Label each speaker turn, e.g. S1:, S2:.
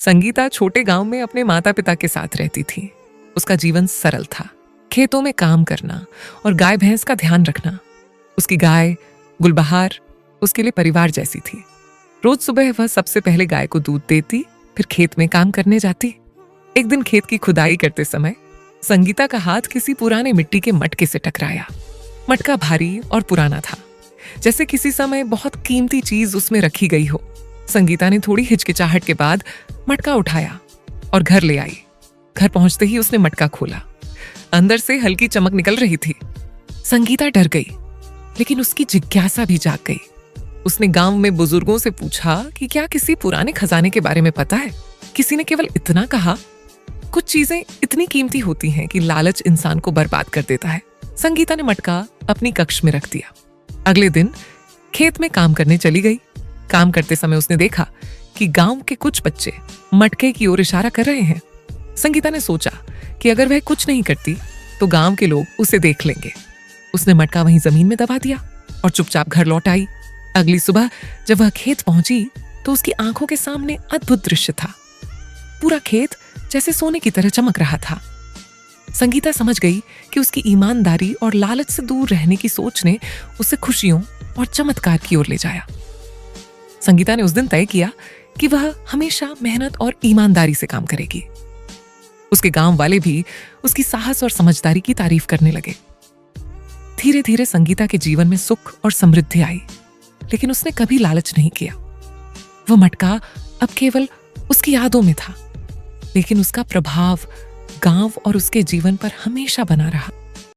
S1: संगीता छोटे गांव में अपने माता पिता के साथ रहती थी। उसका जीवन सरल था, खेतों में काम करना और गाय भैंस का ध्यान रखना। उसकी गाय गुलबहार उसके लिए परिवार जैसी थी। रोज सुबह वह सबसे पहले गाय को दूध देती, फिर खेत में काम करने जाती। एक दिन खेत की खुदाई करते समय संगीता का हाथ किसी पुराने मिट्टी के मटके से टकराया। मटका भारी और पुराना था, जैसे किसी समय बहुत कीमती चीज उसमें रखी गई हो। संगीता ने थोड़ी हिचकिचाहट के बाद मटका उठाया और घर ले आई। घर पहुंचते ही उसने मटका खोला। अंदर से हल्की चमक निकल रही थी। संगीता डर गई, लेकिन उसकी जिज्ञासा भी जाग गई। उसने गांव में बुजुर्गों से पूछा कि क्या किसी पुराने खजाने के बारे में पता है। किसी ने केवल इतना कहा, कुछ चीजें इतनी कीमती होती हैं कि लालच इंसान को बर्बाद कर देता है। संगीता ने मटका अपनी कक्ष में रख दिया। अगले दिन खेत में काम करने चली गई। काम करते समय उसने देखा कि गांव के कुछ बच्चे मटके की ओर इशारा कर रहे हैं। संगीता ने सोचा कि अगर वह कुछ नहीं करती तो गांव के लोग उसे देख लेंगे। उसने मटका वहीं जमीन में दबा दिया और चुपचाप घर लौट आई। अगली सुबह जब वह खेत पहुंची तो उसकी आंखों के सामने अद्भुत दृश्य था। पूरा खेत जैसे सोने की तरह चमक रहा था। संगीता समझ गई कि उसकी ईमानदारी और लालच से दूर रहने की सोच ने उसे खुशियों और चमत्कार की ओर ले जाया। संगीता ने उस दिन तय किया कि वह हमेशा मेहनत और ईमानदारी से काम करेगी। उसके गांव वाले भी उसकी साहस और समझदारी की तारीफ करने लगे। धीरे धीरे संगीता के जीवन में सुख और समृद्धि आई, लेकिन उसने कभी लालच नहीं किया। वह मटका अब केवल उसकी यादों में था, लेकिन उसका प्रभाव गांव और उसके जीवन पर हमेशा बना रहा।